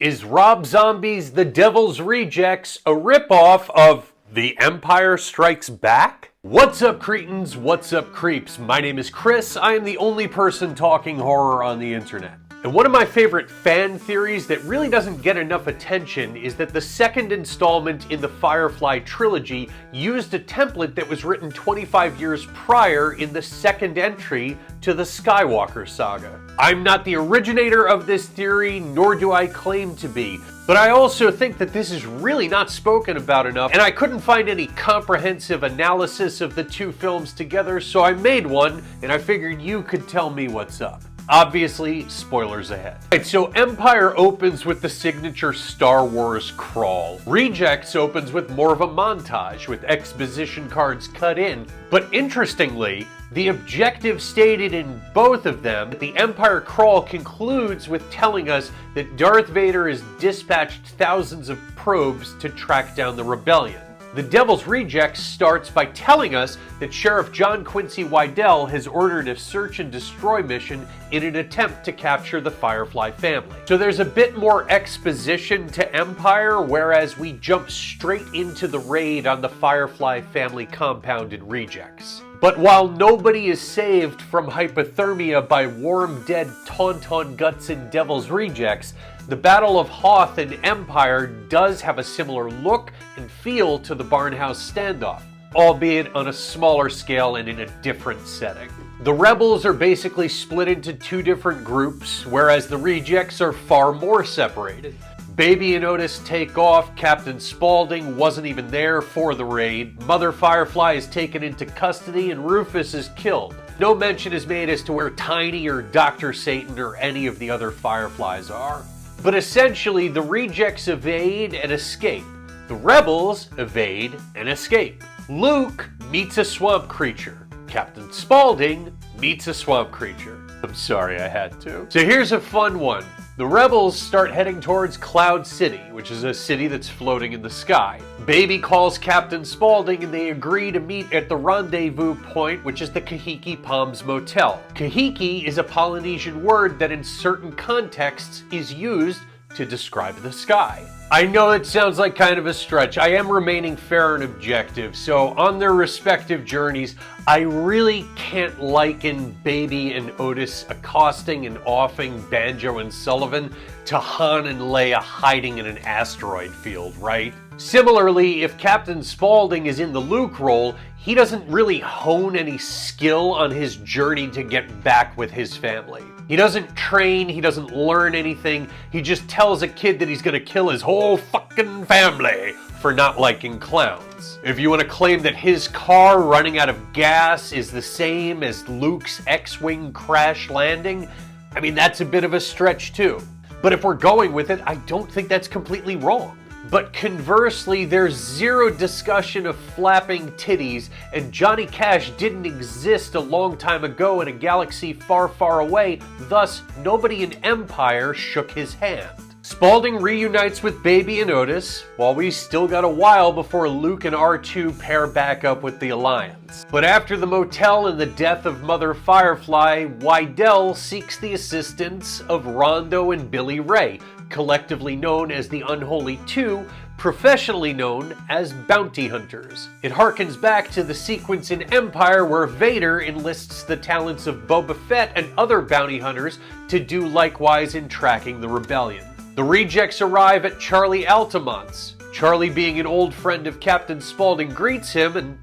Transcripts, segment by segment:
Is Rob Zombie's The Devil's Rejects a ripoff of The Empire Strikes Back? What's up, cretins? What's up, creeps? My name is Chris. I am the only person talking horror on the internet. And one of my favorite fan theories that really doesn't get enough attention is that the second installment in the Firefly trilogy used a template that was written 25 years prior in the second entry to the Skywalker saga. I'm not the originator of this theory, nor do I claim to be, but I also think that this is really not spoken about enough, and I couldn't find any comprehensive analysis of the two films together, so I made one, and I figured you could tell me what's up. Obviously, spoilers ahead. Right, so Empire opens with the signature Star Wars crawl. Rejects opens with more of a montage, with exposition cards cut in. But interestingly, the objective stated in both of them, the Empire crawl concludes with telling us that Darth Vader has dispatched thousands of probes to track down the rebellion. The Devil's Rejects starts by telling us that Sheriff John Quincy Wydell has ordered a search and destroy mission in an attempt to capture the Firefly family. So there's a bit more exposition to Empire, whereas we jump straight into the raid on the Firefly family compound in Rejects. But while nobody is saved from hypothermia by warm, dead Tauntaun guts in Devil's Rejects, the Battle of Hoth in Empire does have a similar look and feel to the Barnhouse standoff, albeit on a smaller scale and in a different setting. The rebels are basically split into two different groups, whereas the rejects are far more separated. Baby and Otis take off, Captain Spaulding wasn't even there for the raid, Mother Firefly is taken into custody, and Rufus is killed. No mention is made as to where Tiny or Dr. Satan or any of the other Fireflies are. But essentially, the rejects evade and escape. The rebels evade and escape. Luke meets a swamp creature. Captain Spaulding meets a swamp creature. I'm sorry, I had to. So here's a fun one. The rebels start heading towards Cloud City, which is a city that's floating in the sky. Baby calls Captain Spaulding and they agree to meet at the rendezvous point, which is the Kahiki Palms Motel. Kahiki is a Polynesian word that in certain contexts is used to describe the sky. I know it sounds like kind of a stretch. I am remaining fair and objective, so on their respective journeys, I really can't liken Baby and Otis accosting and offing Banjo and Sullivan to Han and Leia hiding in an asteroid field, right? Similarly, if Captain Spaulding is in the Luke role, he doesn't really hone any skill on his journey to get back with his family. He doesn't train, he doesn't learn anything, he just tells a kid that he's gonna kill his whole fucking family for not liking clowns. If you want to claim that his car running out of gas is the same as Luke's X-Wing crash landing, I mean, that's a bit of a stretch too. But if we're going with it, I don't think that's completely wrong. But conversely, there's zero discussion of flapping titties, and Johnny Cash didn't exist a long time ago in a galaxy far, far away, thus nobody in Empire shook his hand. Spaulding reunites with Baby and Otis, while we still got a while before Luke and R2 pair back up with the Alliance. But after the motel and the death of Mother Firefly, Wydell seeks the assistance of Rondo and Billy Ray, collectively known as the Unholy Two, professionally known as bounty hunters. It harkens back to the sequence in Empire where Vader enlists the talents of Boba Fett and other bounty hunters to do likewise in tracking the rebellion. The rejects arrive at Charlie Altamont's. Charlie, being an old friend of Captain Spaulding, greets him, and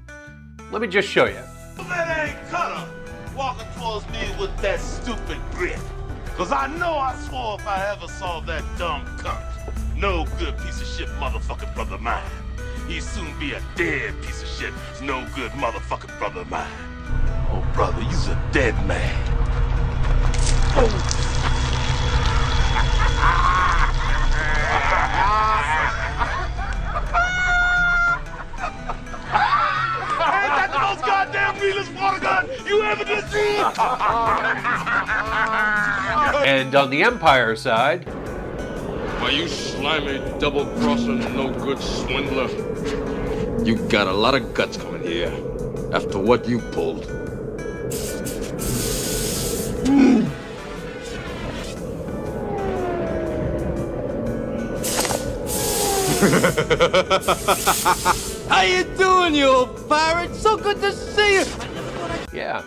let me just show you. That ain't Cutter walking towards me with that stupid grit. Cause I know I swore if I ever saw that dumb cunt, no good piece of shit motherfucking brother of mine, he'd soon be a dead piece of shit, no good motherfucking brother of mine. Oh brother, you's a dead man. Oh. Ain't that the most goddamn realest water gun you ever did see? And on the Empire side, why, you slimy, double-crossing, no-good swindler. You got a lot of guts coming here after what you pulled. How you doing, you old pirate? So good to see you. Yeah.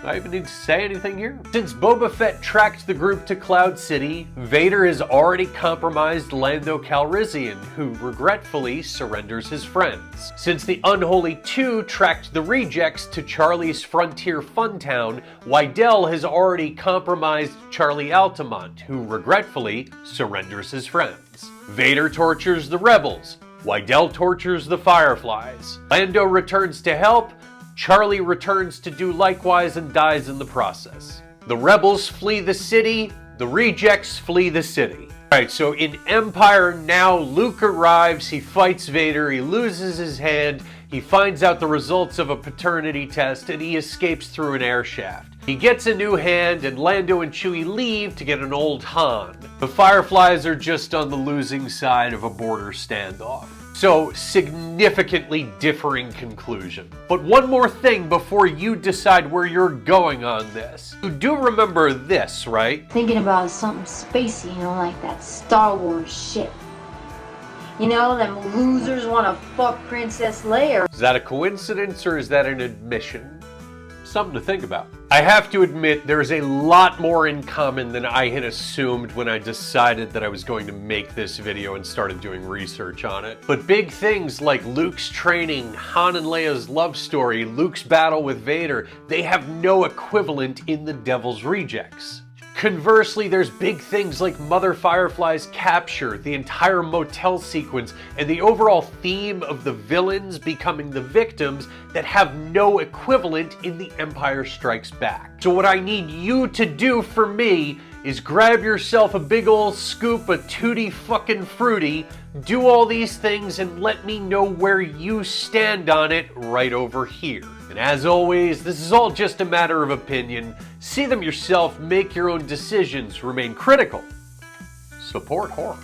Do I even need to say anything here? Since Boba Fett tracked the group to Cloud City, Vader has already compromised Lando Calrissian, who regretfully surrenders his friends. Since the Unholy Two tracked the rejects to Charlie's Frontier Funtown, Wydell has already compromised Charlie Altamont, who regretfully surrenders his friends. Vader tortures the rebels. Wydell tortures the Fireflies. Lando returns to help. Charlie returns to do likewise and dies in the process. The rebels flee the city, the rejects flee the city. Alright, so in Empire now, Luke arrives, he fights Vader, he loses his hand, he finds out the results of a paternity test, and he escapes through an air shaft. He gets a new hand, and Lando and Chewie leave to get an old Han. The Fireflies are just on the losing side of a border standoff. So, significantly differing conclusion. But one more thing before you decide where you're going on this. You do remember this, right? Thinking about something spacey, like that Star Wars shit. Them losers want to fuck Princess Leia. Is that a coincidence or is that an admission? Something to think about. I have to admit, there is a lot more in common than I had assumed when I decided that I was going to make this video and started doing research on it. But big things like Luke's training, Han and Leia's love story, Luke's battle with Vader, they have no equivalent in the Devil's Rejects. Conversely, there's big things like Mother Firefly's capture, the entire motel sequence, and the overall theme of the villains becoming the victims that have no equivalent in The Empire Strikes Back. So what I need you to do for me is grab yourself a big old scoop of Tutti fucking Fruity, do all these things, and let me know where you stand on it right over here. And as always, this is all just a matter of opinion. See them yourself, make your own decisions, remain critical, support horror.